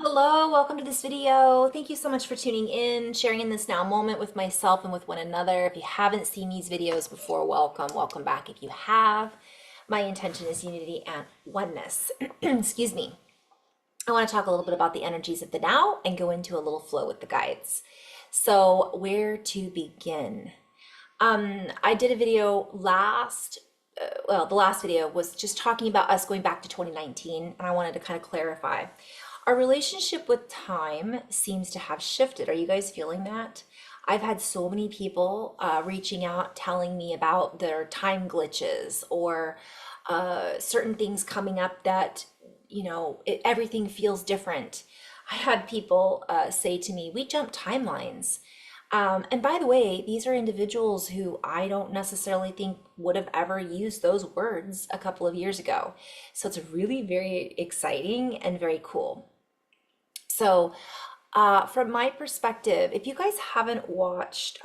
Hello, welcome to this video. Thank you so much for tuning in, sharing in this now moment with myself and with one another. If you haven't seen these videos before, welcome back. If you have, my intention is unity and oneness. Excuse me. I want to talk a little bit about the energies of the now and go into a little flow with the guides. So, where to begin? I did a video the last video was just talking about us going back to 2019, and I wanted to kind of clarify. Our relationship with time seems to have shifted. Are you guys feeling that? I've had so many people reaching out, telling me about their time glitches or certain things coming up that, everything feels different. I had people say to me, we jump timelines. And by the way, these are individuals who I don't necessarily think would have ever used those words a couple of years ago. So it's really very exciting and very cool. So, from my perspective, if you guys haven't watched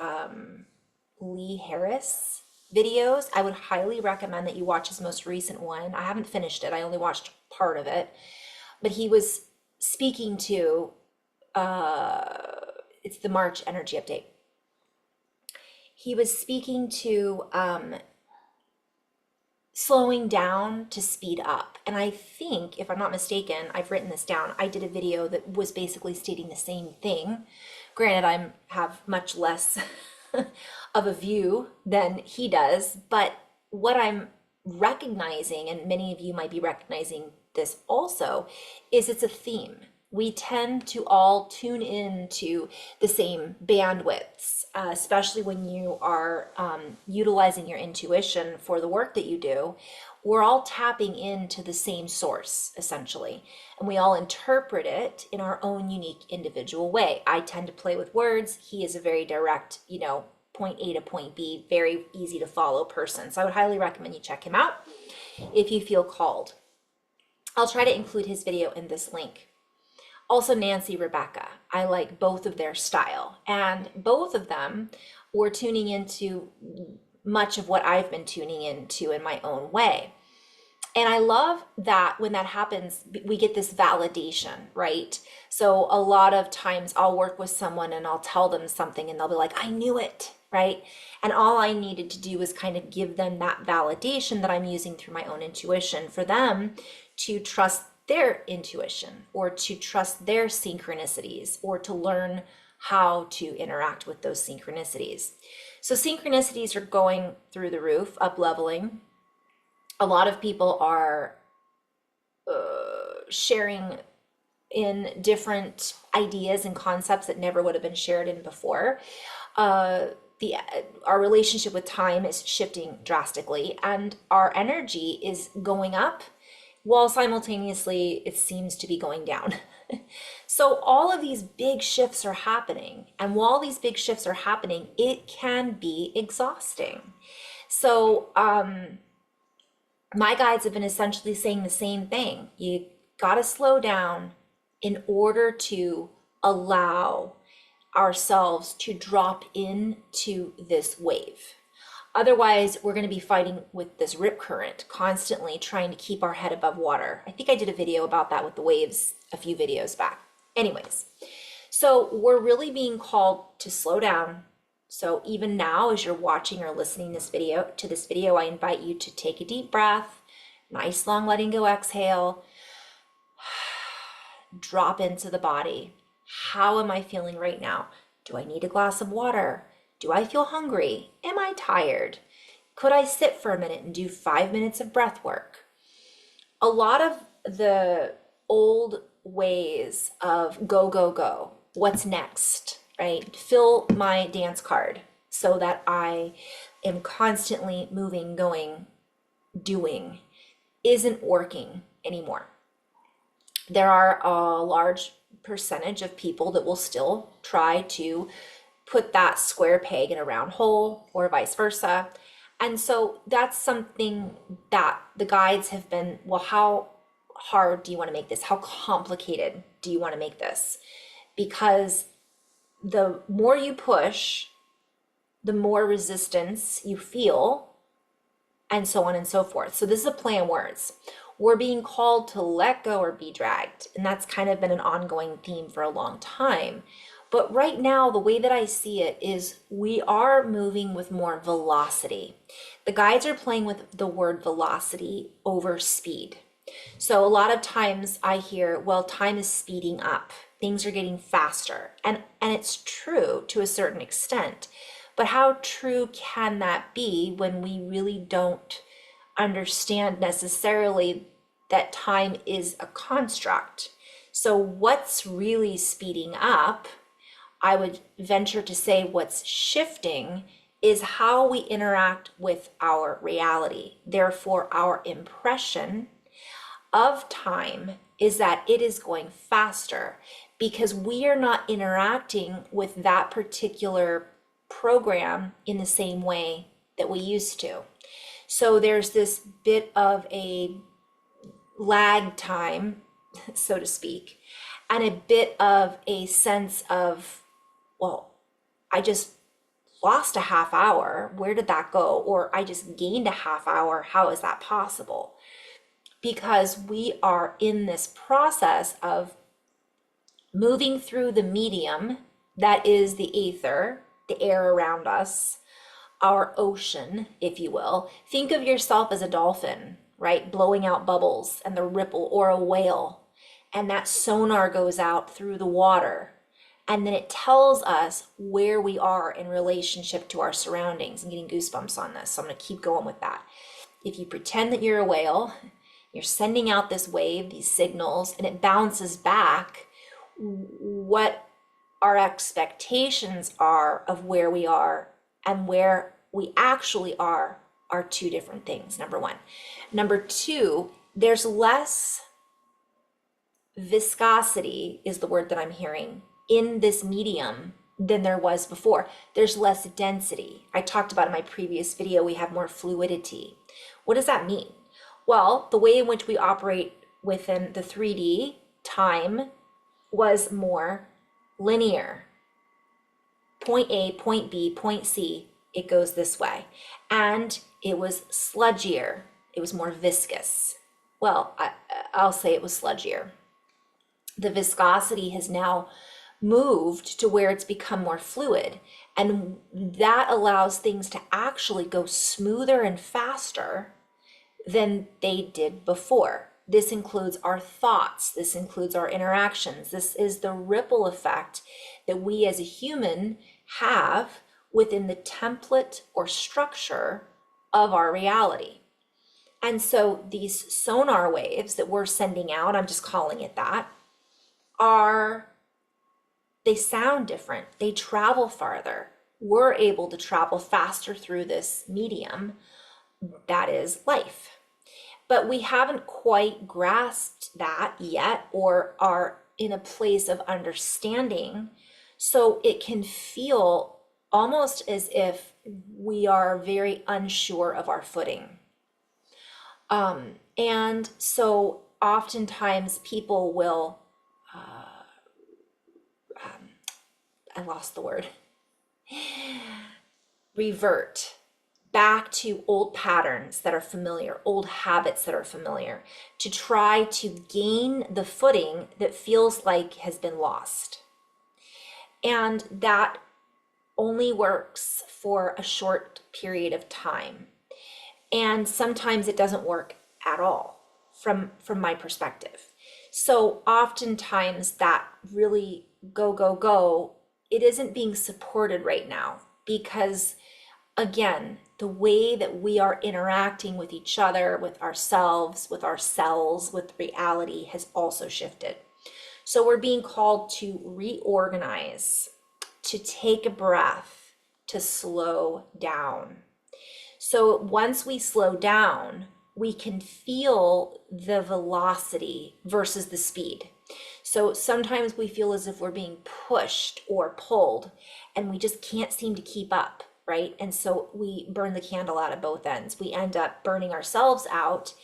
Lee Harris videos, I would highly recommend that you watch his most recent one. I haven't finished it, I only watched part of it, but he was speaking to it's the March energy update. He was speaking to slowing down to speed up. And I think, if I'm not mistaken, I've written this down. I did a video that was basically stating the same thing. Granted, I have much less of a view than he does, but what I'm recognizing, and many of you might be recognizing this also, is it's a theme. We tend to all tune in to the same bandwidths, especially when you are utilizing your intuition for the work that you do. We're all tapping into the same source, essentially, and we all interpret it in our own unique individual way. I tend to play with words. He is a very direct, point A to point B, very easy to follow person. So I would highly recommend you check him out if you feel called. I'll try to include his video in this link. Also, Nancy, Rebecca, I like both of their style, and both of them were tuning into much of what I've been tuning into in my own way. And I love that when that happens, we get this validation, right? So a lot of times I'll work with someone and I'll tell them something and they'll be like, I knew it, right? And all I needed to do was kind of give them that validation that I'm using through my own intuition for them to trust their intuition or to trust their synchronicities or to learn how to interact with those synchronicities. So synchronicities are going through the roof, up leveling. A lot of people are sharing in different ideas and concepts that never would have been shared in before. Our relationship with time is shifting drastically, and our energy is going up while simultaneously it seems to be going down. So all of these big shifts are happening, and while these big shifts are happening, it can be exhausting. So my guides have been essentially saying the same thing. You got to slow down in order to allow ourselves to drop into this wave. Otherwise, we're going to be fighting with this rip current, constantly trying to keep our head above water. I think I did a video about that with the waves a few videos back. Anyways, so we're really being called to slow down. So even now, as you're watching or listening this video, I invite you to take a deep breath, nice long letting go exhale, drop into the body. How am I feeling right now? Do I need a glass of water? Do I feel hungry? Am I tired? Could I sit for a minute and do 5 minutes of breath work? A lot of the old ways of go, go, go, what's next, right? Fill my dance card so that I am constantly moving, going, doing, isn't working anymore. There are a large percentage of people that will still try to put that square peg in a round hole or vice versa. And so that's something that the guides have been, well, how hard do you want to make this? How complicated do you want to make this? Because the more you push, the more resistance you feel, and so on and so forth. So this is a play on words. we're being called to let go or be dragged. And that's kind of been an ongoing theme for a long time. But right now, the way that I see it is we are moving with more velocity. The guides are playing with the word velocity over speed. So a lot of times I hear, well, time is speeding up. Things are getting faster. And it's true to a certain extent. But how true can that be when we really don't understand necessarily that time is a construct? So what's really speeding up, I would venture to say what's shifting is how we interact with our reality. Therefore, our impression of time is that it is going faster because we are not interacting with that particular program in the same way that we used to. So there's this bit of a lag time, so to speak, and a bit of a sense of, well, I just lost a half hour. Where did that go? Or I just gained a half hour. How is that possible? Because we are in this process of moving through the medium that is the ether, the air around us, our ocean, if you will. Think of yourself as a dolphin, right? Blowing out bubbles and the ripple, or a whale. And that sonar goes out through the water. And then it tells us where we are in relationship to our surroundings. I'm getting goosebumps on this, so I'm going to keep going with that. If you pretend that you're a whale, you're sending out this wave, these signals, and it bounces back. What our expectations are of where we are and where we actually are two different things, number one. Number two, there's less viscosity, is the word that I'm hearing, in this medium than there was before. There's less density. I talked about in my previous video, we have more fluidity. What does that mean? Well, the way in which we operate within the 3D, time was more linear. Point A, point B, point C, it goes this way. And it was sludgier. It was more viscous. Well, I'll say it was sludgier. The viscosity has now moved to where it's become more fluid. And that allows things to actually go smoother and faster than they did before. This includes our thoughts. This includes our interactions. This is the ripple effect that we as a human have within the template or structure of our reality. And so these sonar waves that we're sending out, I'm just calling it that, they sound different. They travel farther. We're able to travel faster through this medium that is life. But we haven't quite grasped that yet, or are in a place of understanding. So it can feel almost as if we are very unsure of our footing. And so oftentimes people will, I lost the word, revert back to old patterns that are familiar, old habits that are familiar, to try to gain the footing that feels like has been lost. And that only works for a short period of time. And sometimes it doesn't work at all from my perspective. So oftentimes that really go, it isn't being supported right now because, again, the way that we are interacting with each other, with ourselves, with our cells, with reality has also shifted. So we're being called to reorganize, to take a breath, to slow down. So once we slow down, we can feel the velocity versus the speed. So sometimes we feel as if we're being pushed or pulled and we just can't seem to keep up, right? And so we burn the candle out at both ends. We end up burning ourselves out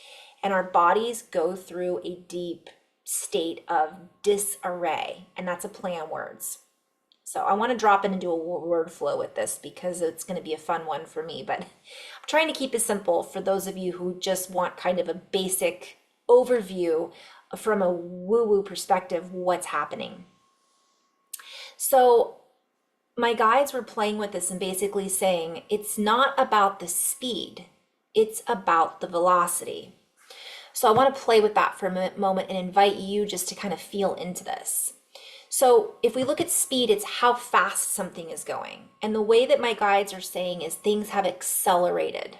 and our bodies go through a deep state of disarray. And that's a play on words. So I want to drop in and do a word flow with this because it's going to be a fun one for me, but I'm trying to keep it simple for those of you who just want kind of a basic overview from a woo-woo perspective, what's happening. So my guides were playing with this and basically saying it's not about the speed, it's about the velocity. So I want to play with that for a moment and invite you just to kind of feel into this. So if we look at speed, it's how fast something is going. And the way that my guides are saying is things have accelerated.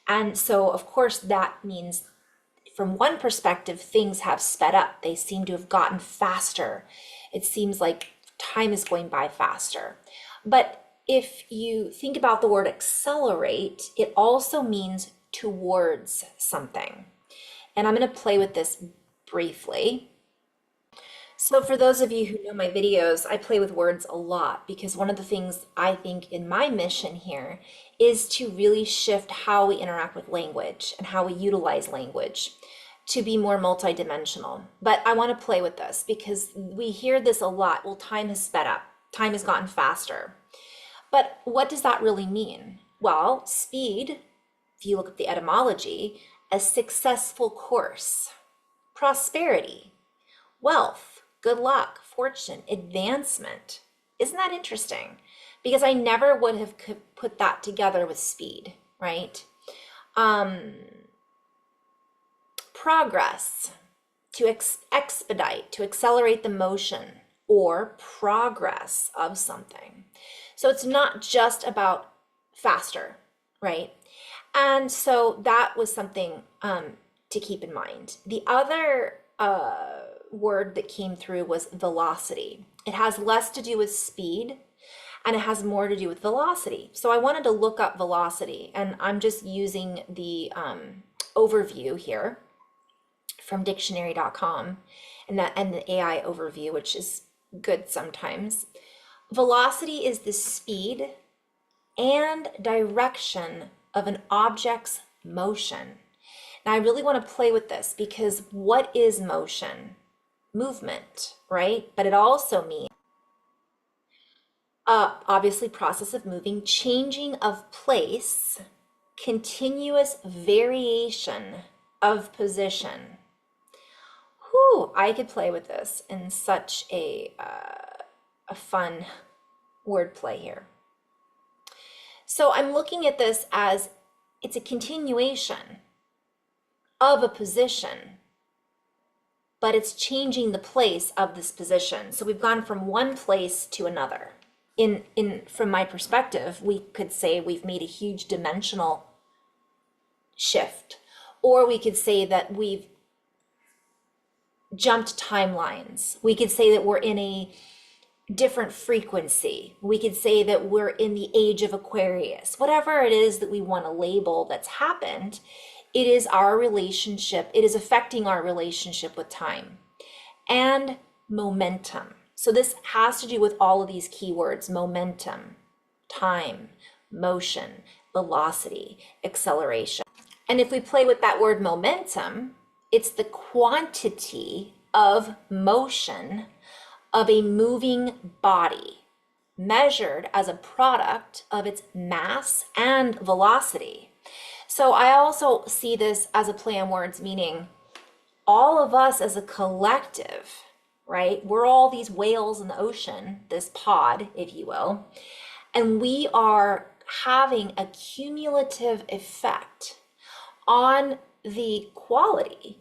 And so of course that means from one perspective, things have sped up. They seem to have gotten faster. It seems like time is going by faster. But if you think about the word accelerate, it also means towards something. And I'm going to play with this briefly. So for those of you who know my videos, I play with words a lot because one of the things I think in my mission here is to really shift how we interact with language and how we utilize language to be more multidimensional. But I want to play with this because we hear this a lot. Well, time has sped up. Time has gotten faster. But what does that really mean? Well, speed, if you look at the etymology, a successful course, prosperity, wealth, good luck, fortune, advancement. Isn't that interesting? Because I never would have put that together with speed, right? Progress, to expedite, to accelerate the motion or progress of something. So it's not just about faster, right? And so that was something to keep in mind. The other word that came through was velocity. It has less to do with speed and it has more to do with velocity. So I wanted to look up velocity, and I'm just using the overview here from dictionary.com and the AI overview, which is good sometimes. Velocity is the speed and direction of an object's motion. Now I really want to play with this because what is motion? Movement, right? But it also means obviously process of moving, changing of place, continuous variation of position. Whew, I could play with this in such a fun wordplay here. So I'm looking at this as it's a continuation of a position, but it's changing the place of this position. So we've gone from one place to another. From my perspective, we could say we've made a huge dimensional shift, or we could say that we've jumped timelines. We could say that we're in a different frequency. We could say that we're in the age of Aquarius. Whatever it is that we want to label that's happened, it is our relationship. It is affecting our relationship with time and momentum. So this has to do with all of these keywords: momentum, time, motion, velocity, acceleration. And if we play with that word momentum, it's the quantity of motion of a moving body measured as a product of its mass and velocity. So I also see this as a play on words, meaning all of us as a collective, right? We're all these whales in the ocean, this pod, if you will, and we are having a cumulative effect on the quality,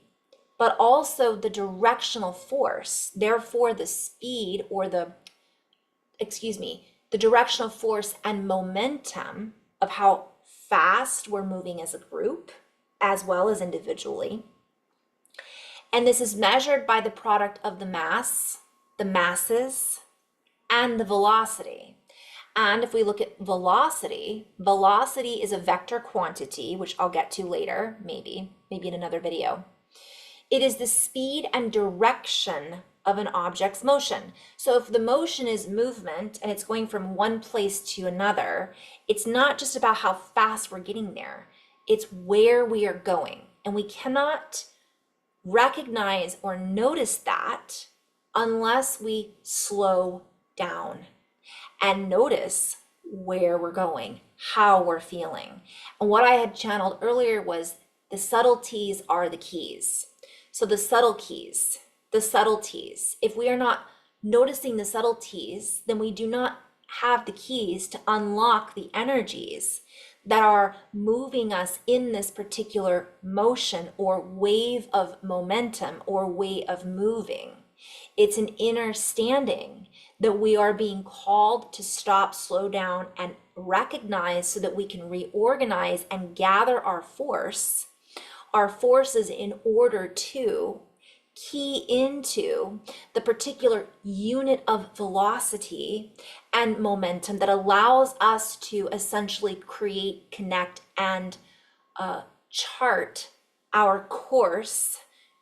but also the directional force. Therefore, the speed or the directional force and momentum of how fast we're moving as a group, as well as individually. And this is measured by the product of the mass, the masses, and the velocity. And if we look at velocity, velocity is a vector quantity, which I'll get to later, maybe in another video. It is the speed and direction of an object's motion. So if the motion is movement and it's going from one place to another, it's not just about how fast we're getting there, it's where we are going. And we cannot recognize or notice that unless we slow down and notice where we're going, how we're feeling. And what I had channeled earlier was the subtleties are the keys. So the subtleties, if we are not noticing the subtleties, then we do not have the keys to unlock the energies that are moving us in this particular motion or wave of momentum or way of moving. It's an inner standing that we are being called to stop, slow down, and recognize so that we can reorganize and gather our forces in order to key into the particular unit of velocity and momentum that allows us to essentially create, connect, and chart our course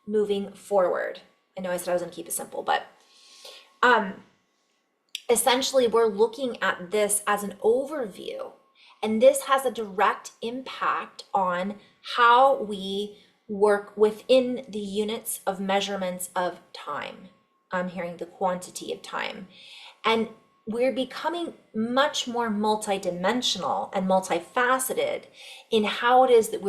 moving forward. I know I said I was going to keep it simple, but essentially we're looking at this as an overview, and this has a direct impact on how we work within the units of measurements of time. I'm hearing the quantity of time. And we're becoming much more multidimensional and multifaceted in how it is that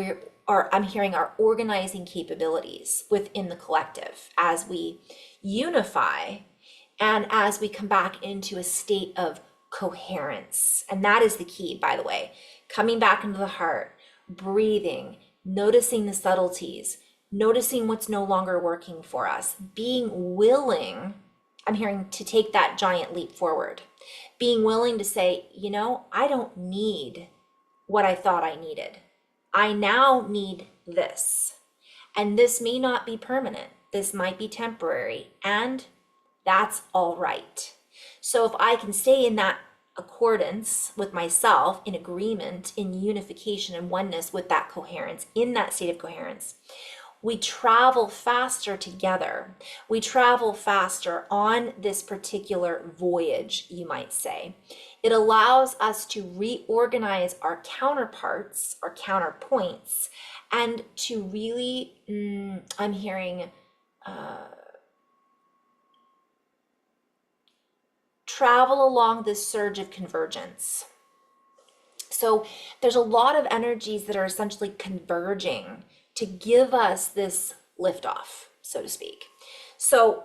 I'm hearing our organizing capabilities within the collective as we unify and as we come back into a state of coherence. And that is the key, by the way, coming back into the heart, breathing, noticing the subtleties, noticing what's no longer working for us, being willing, I'm hearing, to take that giant leap forward, being willing to say, I don't need what I thought I needed. I now need this. And this may not be permanent. This might be temporary. And that's all right. So if I can stay in that accordance with myself, in agreement, in unification and oneness with that coherence, in that state of coherence, we travel faster together. We travel faster on this particular voyage, you might say. It allows us to reorganize our counterparts, our counterpoints, and to really, I'm hearing, travel along this surge of convergence. So there's a lot of energies that are essentially converging to give us this liftoff, so to speak. So,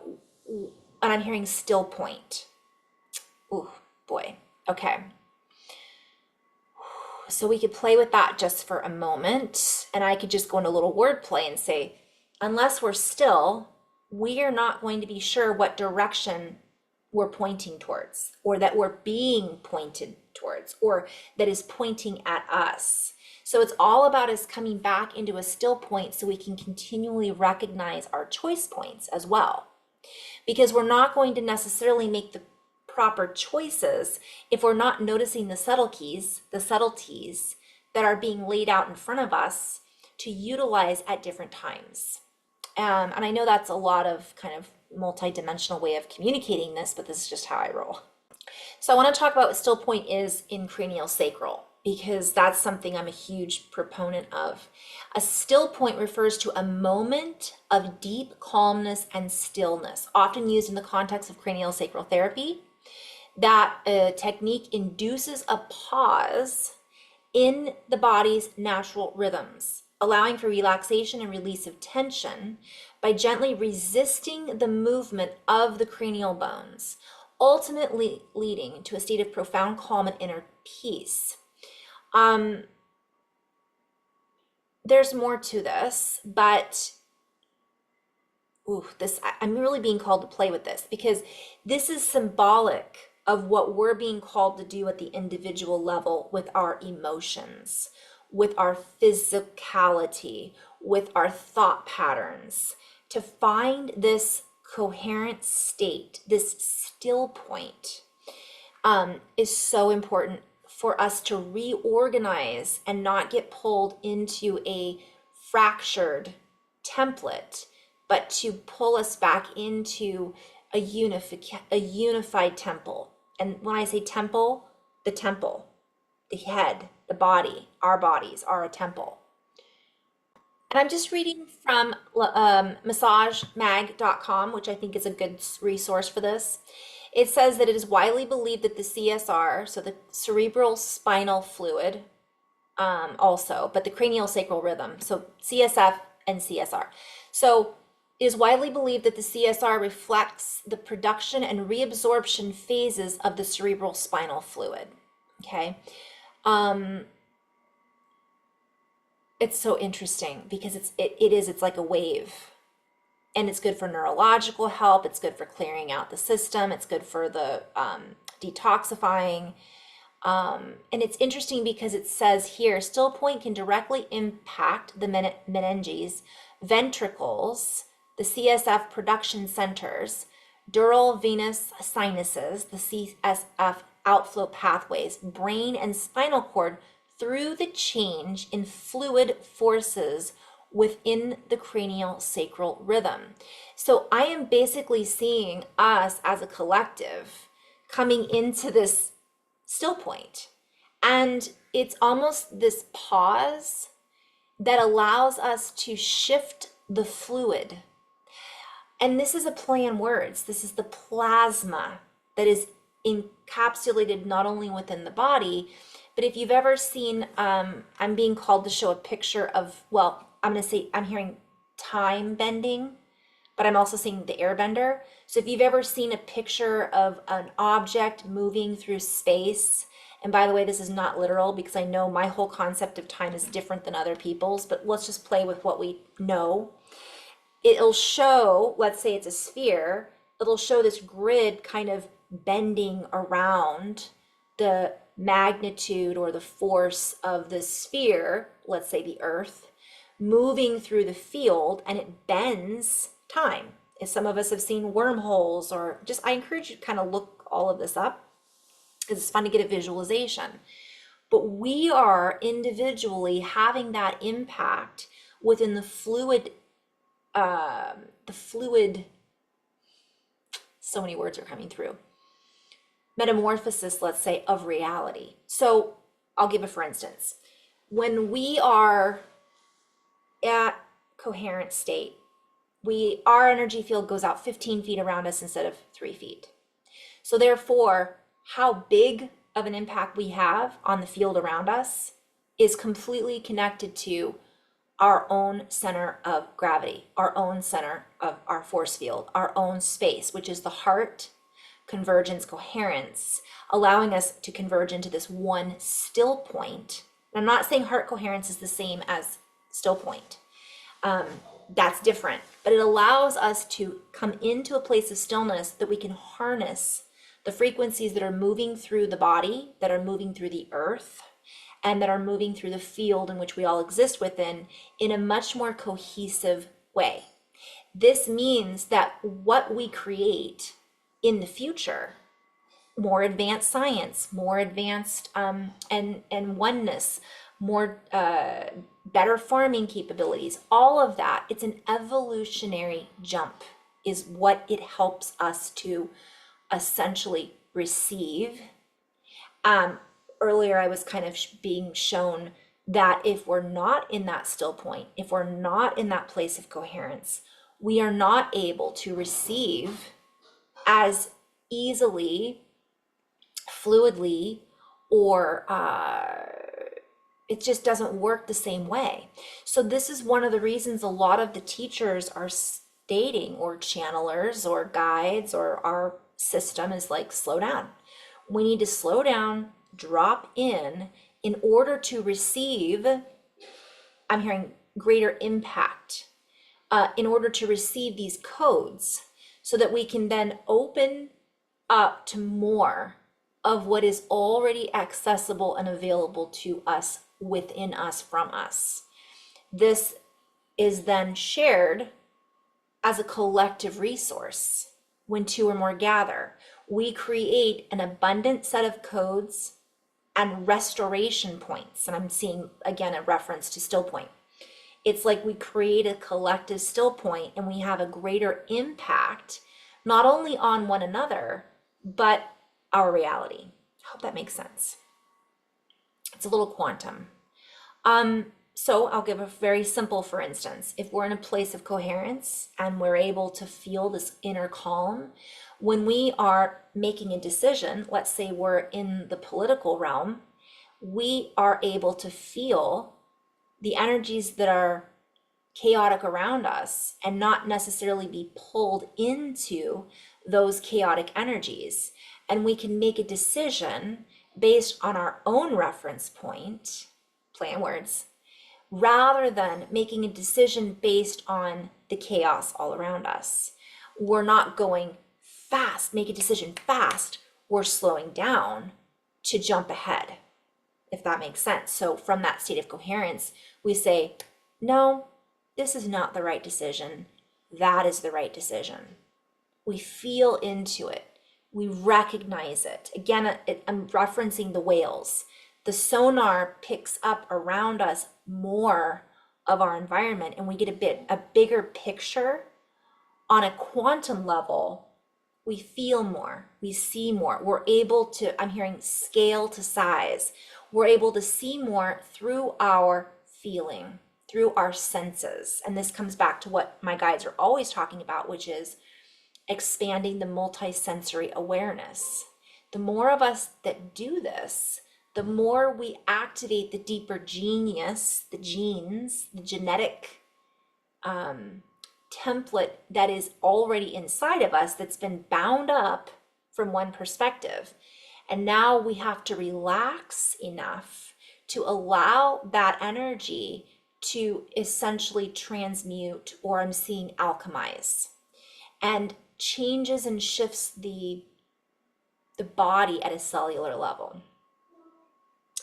and I'm hearing still point. Ooh, boy. Okay. So we could play with that just for a moment, and I could just go into a little wordplay and say, unless we're still, we are not going to be sure what direction we're pointing towards, or that we're being pointed towards, or that is pointing at us. So it's all about us coming back into a still point so we can continually recognize our choice points as well. Because we're not going to necessarily make the proper choices if we're not noticing the subtleties that are being laid out in front of us to utilize at different times. And I know that's a lot of kind of multi-dimensional way of communicating this, but this is just how I roll. So I want to talk about what still point is in cranial sacral, because that's something I'm a huge proponent of. A still point refers to a moment of deep calmness and stillness, often used in the context of cranial sacral therapy. That technique induces a pause in the body's natural rhythms, allowing for relaxation and release of tension by gently resisting the movement of the cranial bones, ultimately leading to a state of profound calm and inner peace. There's more to this, but I'm really being called to play with this because this is symbolic of what we're being called to do at the individual level with our emotions, with our physicality, with our thought patterns, to find this coherent state, this still point, is so important for us to reorganize and not get pulled into a fractured template, but to pull us back into a unified temple. And when I say temple, the head, the body, our bodies are a temple. And I'm just reading from massagemag.com, which I think is a good resource for this. It says that it is widely believed that the CSR, so the cerebral spinal fluid, also, but the cranial sacral rhythm, so CSF and CSR. So It is widely believed that the CSR reflects the production and reabsorption phases of the cerebral spinal fluid. Okay. It's so interesting because it's like a wave, and it's good for neurological help. It's good for clearing out the system. It's good for the detoxifying. And it's interesting because it says here, still point can directly impact the meninges, ventricles, the CSF production centers, dural venous sinuses, the CSF outflow pathways, brain and spinal cord through the change in fluid forces within the cranial sacral rhythm. So I am basically seeing us as a collective coming into this still point. And it's almost this pause that allows us to shift the fluid. And this is a play on words. This is the plasma that is encapsulated not only within the body, but if you've ever seen, I'm being called to show a picture of, well, I'm going to say, I'm hearing time bending, but I'm also seeing the airbender. So if you've ever seen a picture of an object moving through space, and by the way, this is not literal because I know my whole concept of time is different than other people's, but let's just play with what we know. It'll show, let's say it's a sphere, it'll show this grid kind of bending around the magnitude or the force of the sphere, let's say the Earth, moving through the field, and it bends time. If some of us have seen wormholes, or just, I encourage you to kind of look all of this up because it's fun to get a visualization. But we are individually having that impact within the fluid, so many words are coming through. Metamorphosis, let's say, of reality. So I'll give a for instance. When we are at coherent state, our energy field goes out 15 feet around us instead of 3 feet. So therefore, how big of an impact we have on the field around us is completely connected to our own center of gravity, our own center of our force field, our own space, which is the heart, convergence, coherence, allowing us to converge into this one still point. I'm not saying heart coherence is the same as still point. That's different, but it allows us to come into a place of stillness that we can harness the frequencies that are moving through the body, that are moving through the earth, and that are moving through the field in which we all exist within in a much more cohesive way. This means that what we create in the future, more advanced science, more advanced and oneness, more better farming capabilities, all of that, it's an evolutionary jump is what it helps us to essentially receive. Earlier I was kind of being shown that if we're not in that still point, if we're not in that place of coherence, we are not able to receive as easily, fluidly, or it just doesn't work the same way. So this is one of the reasons a lot of the teachers are stating, or channelers or guides, or our system is like, slow down. We need to slow down, drop in order to receive, I'm hearing greater impact, in order to receive these codes so that we can then open up to more of what is already accessible and available to us, within us, from us. This is then shared as a collective resource. When two or more gather, we create an abundant set of codes and restoration points. And I'm seeing again a reference to still point. It's like we create a collective still point and we have a greater impact, not only on one another, but our reality. I hope that makes sense. It's a little quantum. So I'll give a very simple for instance. If we're in a place of coherence and we're able to feel this inner calm, when we are making a decision, let's say we're in the political realm, we are able to feel the energies that are chaotic around us and not necessarily be pulled into those chaotic energies. And we can make a decision based on our own reference point, play on words, rather than making a decision based on the chaos all around us. We're not going fast, make a decision fast. We're slowing down to jump ahead, if that makes sense. So from that state of coherence, we say, no, this is not the right decision. That is the right decision. We feel into it. We recognize it. Again, I'm referencing the whales. The sonar picks up around us more of our environment, and we get a bigger picture on a quantum level. We feel more, we see more. We're able to, I'm hearing scale to size. We're able to see more through our feeling, through our senses. And this comes back to what my guides are always talking about, which is expanding the multisensory awareness. The more of us that do this, the more we activate the deeper genius, the genes, the genetic template that is already inside of us, that's been bound up from one perspective. And now we have to relax enough to allow that energy to essentially transmute, or I'm seeing alchemize, and changes and shifts the body at a cellular level.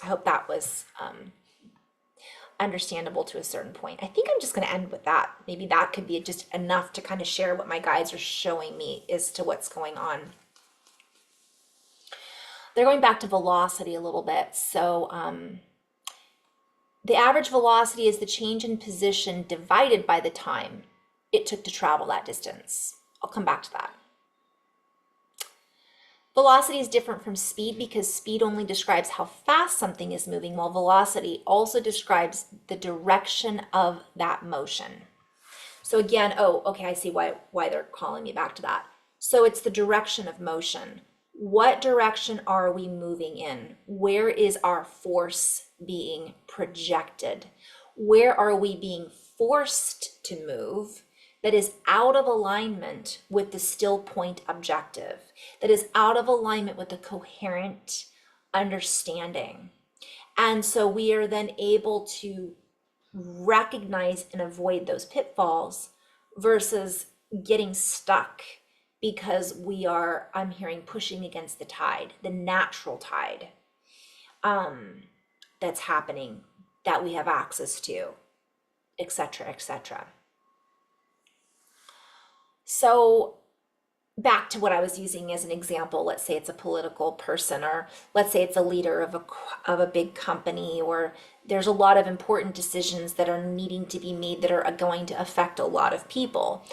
I hope that was understandable to a certain point. I think I'm just going to end with that. Maybe that could be just enough to kind of share what my guides are showing me as to what's going on. They're going back to velocity a little bit. So the average velocity is the change in position divided by the time it took to travel that distance. I'll come back to that. Velocity is different from speed because speed only describes how fast something is moving, while velocity also describes the direction of that motion. So again, oh, okay, I see why they're calling me back to that. So it's the direction of motion. What direction are we moving in? Where is our force being projected? Where are we being forced to move that is out of alignment with the still point objective, that is out of alignment with the coherent understanding? And so we are then able to recognize and avoid those pitfalls versus getting stuck because we are, I'm hearing, pushing against the tide, the natural tide that's happening, that we have access to, etc., etc. So back to what I was using as an example, let's say it's a political person, or let's say it's a leader of a big company, or there's a lot of important decisions that are needing to be made that are going to affect a lot of people.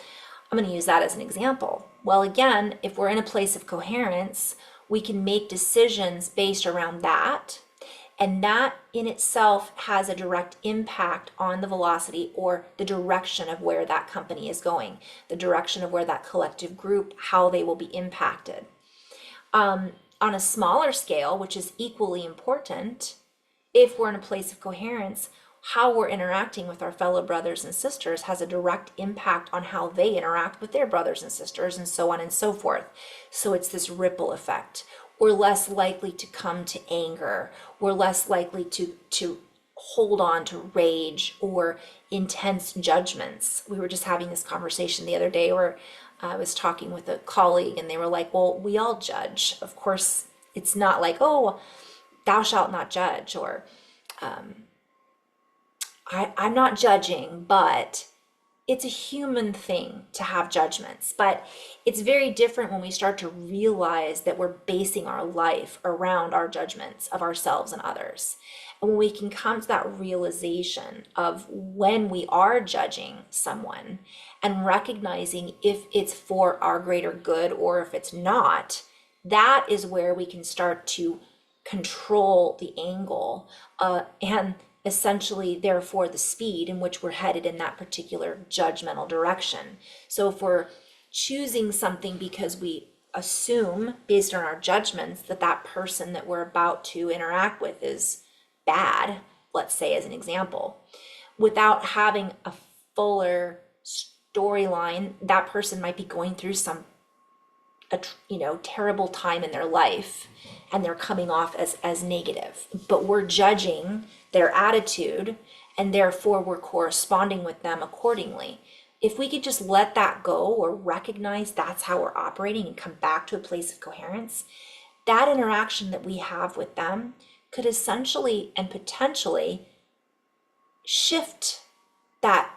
I'm going to use that as an example. Well, again, if we're in a place of coherence, we can make decisions based around that. And that in itself has a direct impact on the velocity or the direction of where that company is going, the direction of where that collective group, how they will be impacted. On a smaller scale, which is equally important, if we're in a place of coherence, how we're interacting with our fellow brothers and sisters has a direct impact on how they interact with their brothers and sisters, and so on and so forth. So it's this ripple effect. We're less likely to come to anger. We're less likely to hold on to rage or intense judgments. We were just having this conversation the other day where I was talking with a colleague, and they were like, well, we all judge. Of course, it's not like, oh, thou shalt not judge, or I'm not judging, but it's a human thing to have judgments. But it's very different when we start to realize that we're basing our life around our judgments of ourselves and others. And when we can come to that realization of when we are judging someone and recognizing if it's for our greater good or if it's not, that is where we can start to control the angle and essentially therefore the speed in which we're headed in that particular judgmental direction. So if we're choosing something because we assume based on our judgments that that person that we're about to interact with is bad, let's say as an example, without having a fuller storyline. That person might be going through a terrible time in their life, and they're coming off as negative, but we're judging their attitude, and therefore we're corresponding with them accordingly. If we could just let that go, or recognize that's how we're operating, and come back to a place of coherence, that interaction that we have with them could essentially and potentially shift that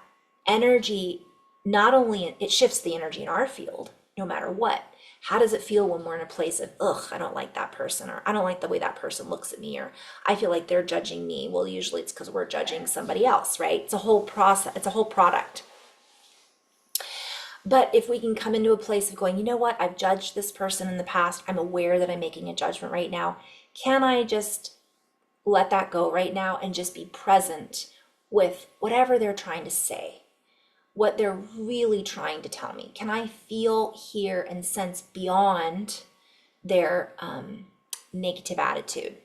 energy. Not only it shifts the energy in our field, no matter what. How does it feel when we're in a place of, ugh, I don't like that person, or I don't like the way that person looks at me, or I feel like they're judging me? Well, usually it's because we're judging somebody else, right? It's a whole process, it's a whole product. But if we can come into a place of going, you know what, I've judged this person in the past, I'm aware that I'm making a judgment right now. Can I just let that go right now and just be present with whatever they're trying to say, what they're really trying to tell me? Can I feel, hear, and sense beyond their negative attitude?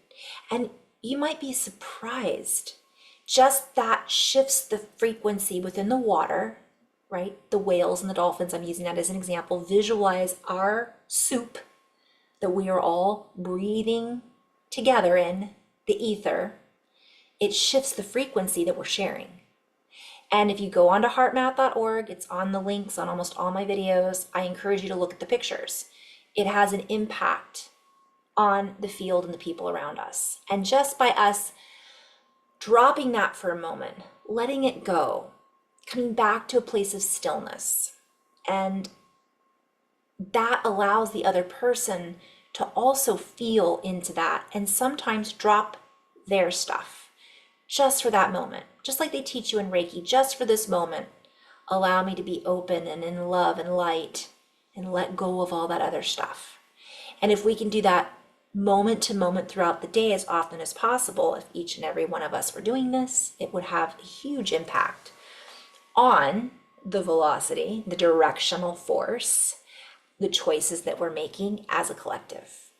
And you might be surprised. Just that shifts the frequency within the water, right? The whales and the dolphins, I'm using that as an example. Visualize our soup that we are all breathing together in the ether. It shifts the frequency that we're sharing. And if you go onto heartmath.org, it's on the links on almost all my videos. I encourage you to look at the pictures. It has an impact on the field and the people around us. And just by us dropping that for a moment, letting it go, coming back to a place of stillness, and that allows the other person to also feel into that, and sometimes drop their stuff just for that moment. Just like they teach you in Reiki, just for this moment, allow me to be open and in love and light, and let go of all that other stuff. And if we can do that moment to moment throughout the day as often as possible, if each and every one of us were doing this, it would have a huge impact on the velocity, the directional force, the choices that we're making as a collective.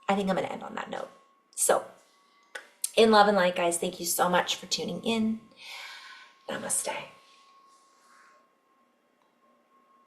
I think I'm going to end on that note. So, in love and light, guys, thank you so much for tuning in. Namaste.